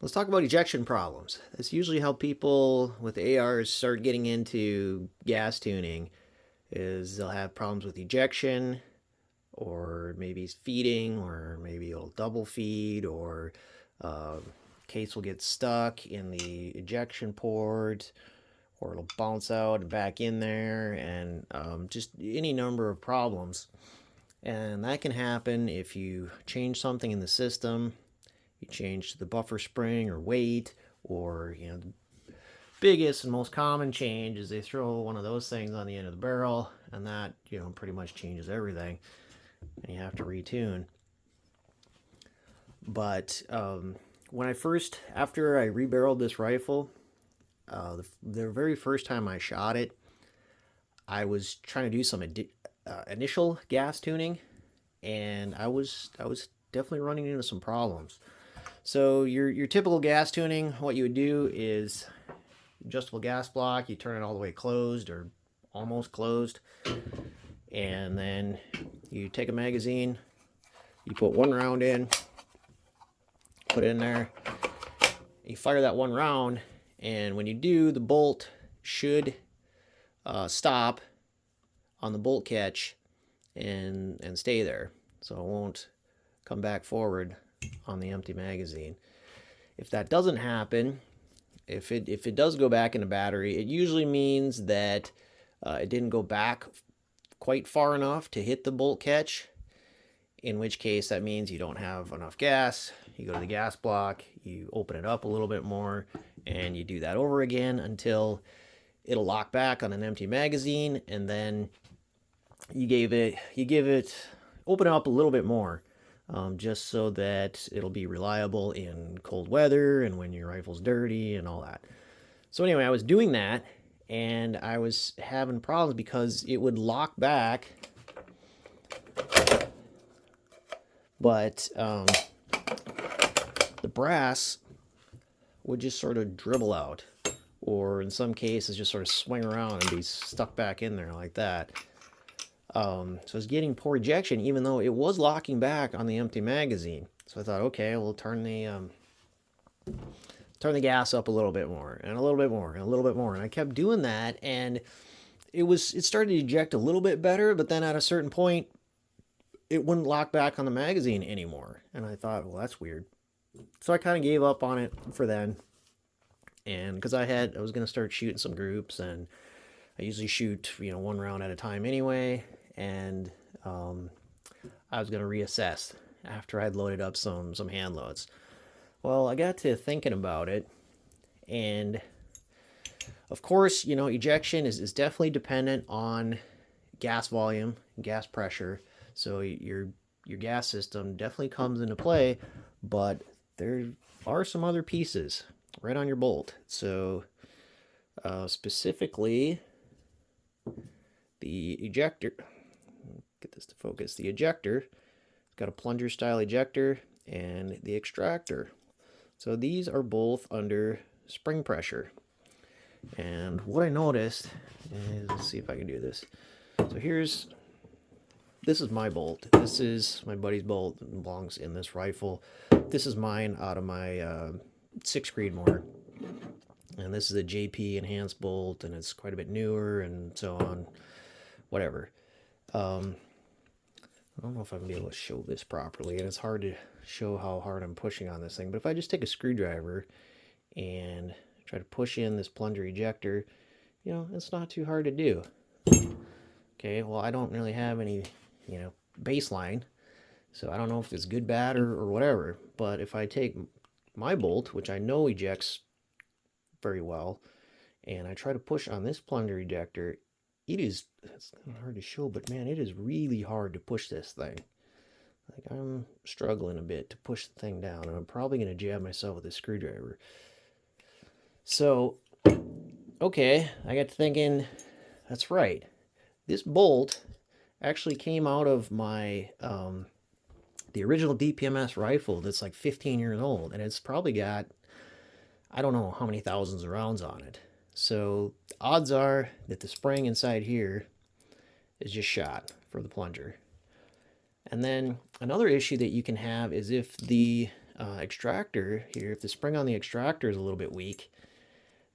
Let's talk about ejection problems. That's usually how people with ARs start getting into gas tuning is they'll have problems with ejection or maybe feeding or maybe it'll double feed or uh, case will get stuck in the ejection port or it'll bounce out and back in there and just any number of problems. And that can happen if you change something in the system. You change the buffer spring or weight, or the biggest and most common change is they throw one of those things on the end of the barrel, and that pretty much changes everything, and you have to retune. But when I first, after I rebarreled this rifle, the very first time I shot it, I was trying to do some initial gas tuning, and I was definitely running into some problems. So your typical gas tuning, what you would do is adjustable gas block, you turn it all the way closed or almost closed, and then you take a magazine, you put one round in, put it in there, you fire that one round, and when you do, the bolt should stop on the bolt catch and stay there, so it won't come back forward on the empty magazine. If that doesn't happen, if it does go back in the battery, it usually means that it didn't go back quite far enough to hit the bolt catch, in which case that means you don't have enough gas. You go to the gas block, you open it up a little bit more, and you do that over again until it'll lock back on an empty magazine, and then you give it open it up a little bit more, just so that it'll be reliable in cold weather and when your rifle's dirty and all that. So anyway, I was doing that, and I was having problems because it would lock back, but the brass would just sort of dribble out, or in some cases just sort of swing around and be stuck back in there like that. So I was getting poor ejection, even though it was locking back on the empty magazine. So I thought, okay, we'll turn the gas up a little bit more, and a little bit more, and a little bit more, and I kept doing that, and it started to eject a little bit better, but then at a certain point, it wouldn't lock back on the magazine anymore, and I thought, well, that's weird. So I kind of gave up on it for then, and because I was going to start shooting some groups, and I usually shoot one round at a time anyway, and I was going to reassess after I'd loaded up some hand loads. Well, I got to thinking about it, and of course, ejection is definitely dependent on gas volume, gas pressure. So your gas system definitely comes into play, but there are some other pieces right on your bolt. So specifically, the ejector. Get this to focus. The ejector. It's got a plunger style ejector and the extractor. So these are both under spring pressure. And what I noticed is, let's see if I can do this. So this is my bolt. This is my buddy's bolt. It belongs in this rifle. This is mine out of my 6 Creedmoor. And this is a JP enhanced bolt, and it's quite a bit newer and so on. Whatever. I don't know if I'm going to be able to show this properly, and it's hard to show how hard I'm pushing on this thing. But if I just take a screwdriver and try to push in this plunger ejector, it's not too hard to do. Okay, well, I don't really have any, baseline, so I don't know if it's good, bad, or whatever. But if I take my bolt, which I know ejects very well, and I try to push on this plunger ejector, it's hard to show, but man, it is really hard to push this thing. Like, I'm struggling a bit to push the thing down, and I'm probably going to jab myself with a screwdriver. So, okay, I got to thinking, that's right. This bolt actually came out of my the original DPMS rifle that's like 15 years old, and it's probably got, I don't know how many thousands of rounds on it. So odds are that the spring inside here is just shot for the plunger. And then another issue that you can have is if the extractor here, if the spring on the extractor is a little bit weak,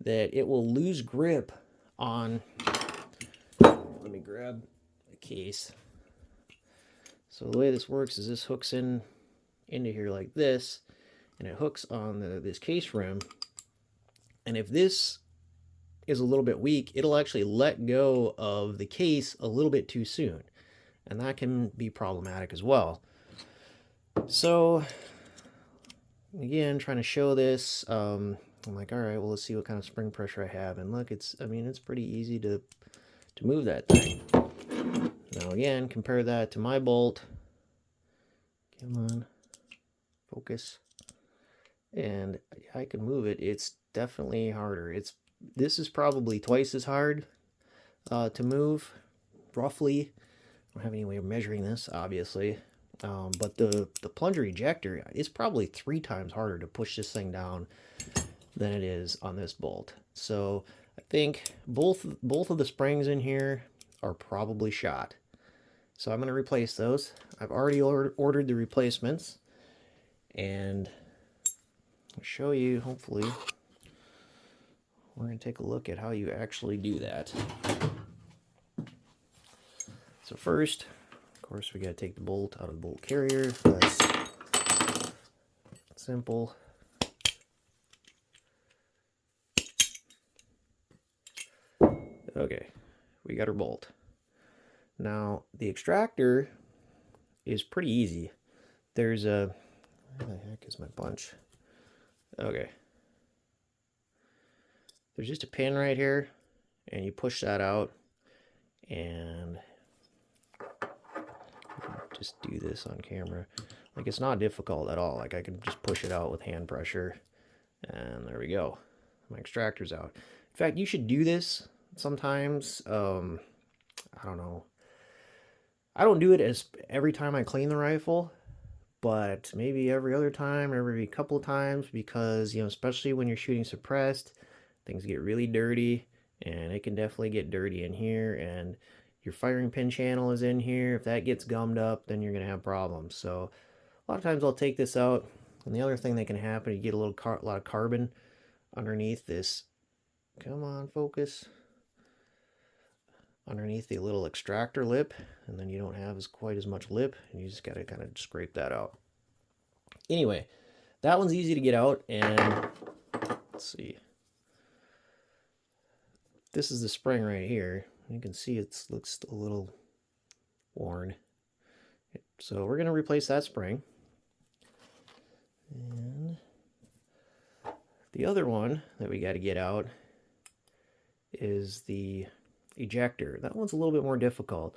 that it will lose grip on, let me grab a case. So the way this works is this hooks into here like this, and it hooks on this case rim. And if this is a little bit weak, it'll actually let go of the case a little bit too soon. And that can be problematic as well. So again, trying to show this, I'm like, all right, well, let's see what kind of spring pressure I have. And look, it's pretty easy to move that thing. Now again, compare that to my bolt. Come on, focus. And I can move it. It's definitely harder. This is probably twice as hard to move, roughly. I don't have any way of measuring this, obviously. But the plunger ejector is probably 3 times harder to push this thing down than it is on this bolt. So I think both of the springs in here are probably shot. So I'm going to replace those. I've already ordered the replacements, and I'll show you, hopefully. We're going to take a look at how you actually do that. So first, of course, we got to take the bolt out of the bolt carrier. That's simple. Okay, we got our bolt. Now, the extractor is pretty easy. There's a, where the heck is my bunch? Okay. There's just a pin right here, and you push that out, and just do this on camera. Like, it's not difficult at all. Like, I can just push it out with hand pressure, and there we go. My extractor's out. In fact, you should do this sometimes. I don't know. I don't do it as every time I clean the rifle, but maybe every other time, every couple of times, because, you know, especially when you're shooting suppressed, things get really dirty, and it can definitely get dirty in here, and your firing pin channel is in here. If that gets gummed up, then you're going to have problems. So a lot of times I'll take this out, and the other thing that can happen, you get a lot of carbon underneath this. Come on, focus. Underneath the little extractor lip, and then you don't have quite as much lip, and you just got to kind of scrape that out. Anyway, that one's easy to get out, and let's see. This is the spring right here. You can see it looks a little worn. So we're going to replace that spring. And the other one that we got to get out is the ejector. That one's a little bit more difficult.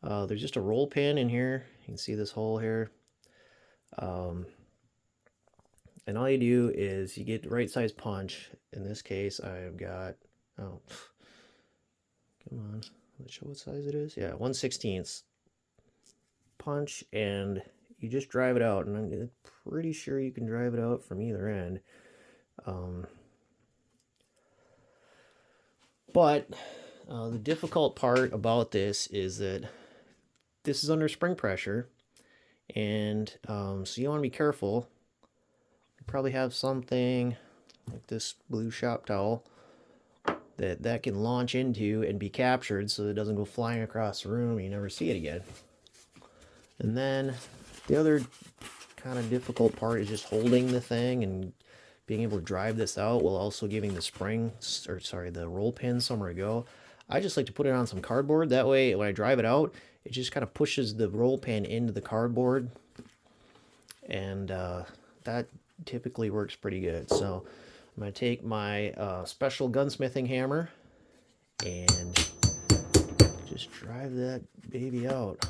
There's just a roll pin in here. You can see this hole here. And all you do is you get the right size punch. In this case, I've got, oh, come on, let's show what size it is. Yeah, 1/16 punch, and you just drive it out. And I'm pretty sure you can drive it out from either end. But the difficult part about this is that this is under spring pressure, and so you want to be careful. You probably have something like this blue shop towel that can launch into and be captured so it doesn't go flying across the room and you never see it again. And then the other kind of difficult part is just holding the thing and being able to drive this out while also giving the spring, or sorry, the roll pin somewhere to go. I just like to put it on some cardboard. That way, when I drive it out, it just kind of pushes the roll pin into the cardboard. And that typically works pretty good. So I'm going to take my special gunsmithing hammer and just drive that baby out.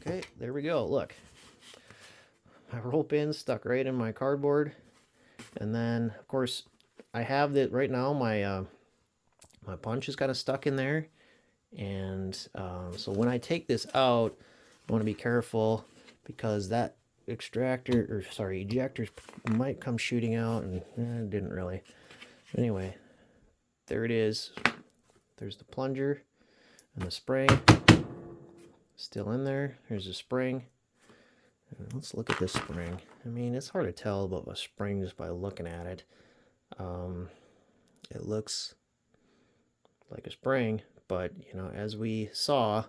Okay, there we go. Look. My roll pin stuck right in my cardboard. And then, of course, I have that right now. My punch is kind of stuck in there. And so when I take this out, I want to be careful because that ejector might come shooting out, and it didn't really. Anyway, there it is. There's the plunger and the spring still in there. Here's the spring. And let's look at this spring. I mean, it's hard to tell about a spring just by looking at it. It looks like a spring, but you know, as we saw,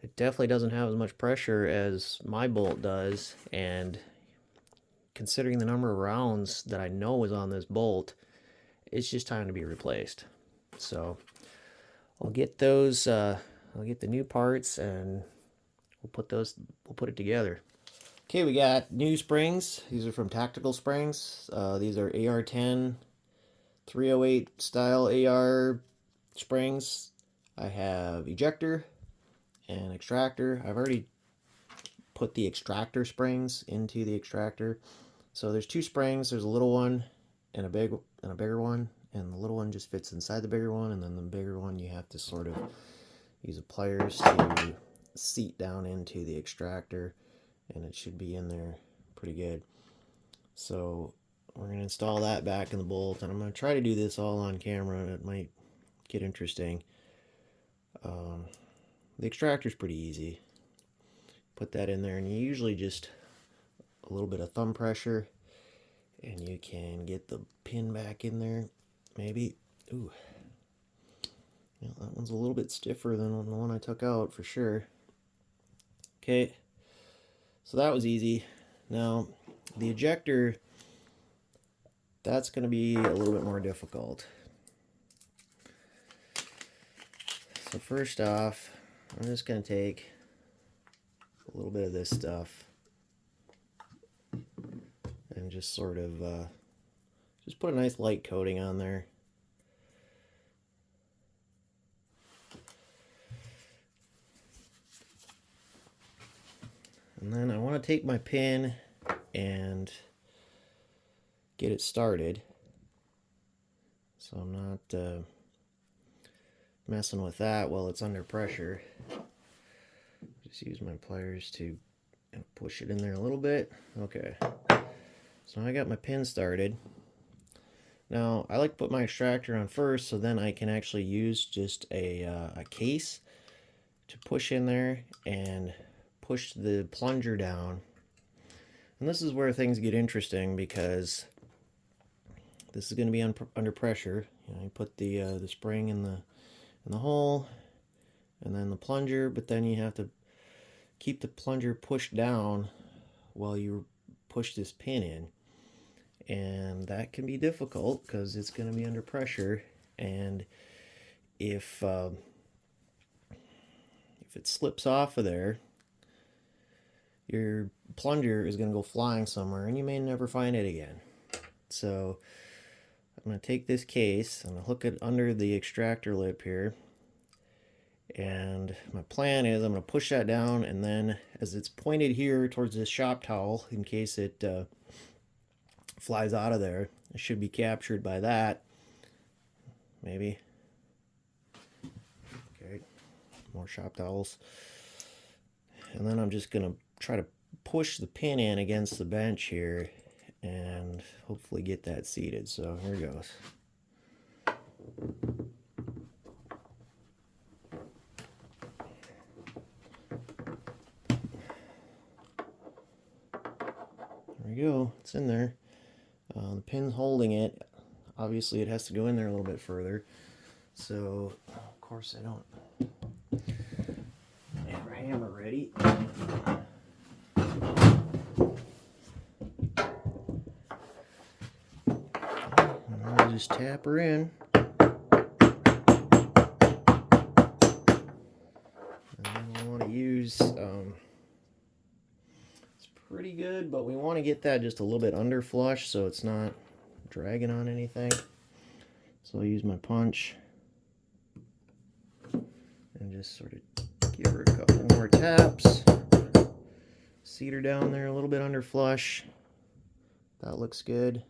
it definitely doesn't have as much pressure as my bolt does, and considering the number of rounds that I know is on this bolt, it's just time to be replaced. So I'll get those, I'll get the new parts and we'll put it together. Okay, we got new springs. These are from Tactical Springs. These are AR-10 308 style AR springs. I have ejector and extractor. I've already put the extractor springs into the extractor. So there's two springs. There's a little one and a bigger one, and the little one just fits inside the bigger one, and then the bigger one you have to sort of use the pliers to seat down into the extractor, and it should be in there pretty good. So we're going to install that back in the bolt, and I'm going to try to do this all on camera, and it might get interesting. The extractor is pretty easy. Put that in there, and you usually just a little bit of thumb pressure, and you can get the pin back in there. Maybe. Ooh. Yeah, that one's a little bit stiffer than the one I took out for sure. Okay. So that was easy. Now, the ejector, that's going to be a little bit more difficult. So first off, I'm just going to take a little bit of this stuff and just sort of just put a nice light coating on there. And then I want to take my pin and get it started, so I'm not messing with that while it's under pressure. Just use my pliers to push it in there a little bit. Okay, so I got my pin started. Now I like to put my extractor on first, so then I can actually use just a case to push in there and push the plunger down. And this is where things get interesting, because this is going to be under pressure. You know, you put the spring in the hole, and then the plunger, but then you have to keep the plunger pushed down while you push this pin in, and that can be difficult because it's going to be under pressure. And if it slips off of there, your plunger is going to go flying somewhere, and you may never find it again. So I'm going to take this case and hook it under the extractor lip here, and my plan is I'm going to push that down, and then as it's pointed here towards this shop towel, in case it flies out of there, it should be captured by that. Maybe. Okay, more shop towels. And then I'm just going to try to push the pin in against the bench here and hopefully get that seated. So here goes. There we go. It's in there. The pin's holding it. Obviously it has to go in there a little bit further. So of course I don't have a hammer ready. I'll just tap her in. And I want to use, it's pretty good, but we want to get that just a little bit under flush so it's not dragging on anything. So I'll use my punch and just sort of give her a couple more taps. Seat her down there a little bit under flush. That looks good.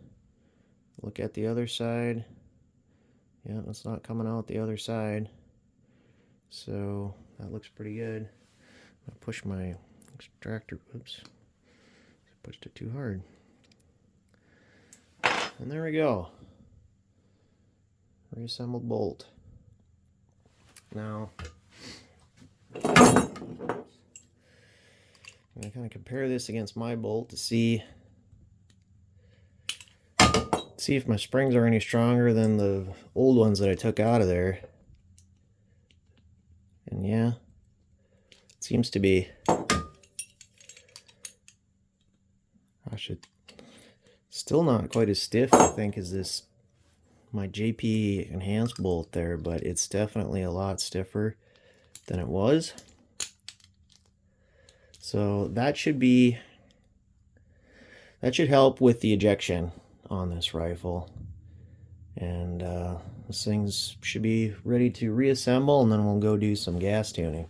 Look at the other side. Yeah, it's not coming out the other side. So that looks pretty good. I push my extractor. Oops. Pushed it too hard. And there we go. Reassembled bolt. Now, I'm going to kind of compare this against my bolt to see if my springs are any stronger than the old ones that I took out of there. And yeah, it seems to be. Still not quite as stiff, I think, as this my JP enhanced bolt there, but it's definitely a lot stiffer than it was. So that should help with the ejection on this rifle. And this thing should be ready to reassemble, and then we'll go do some gas tuning.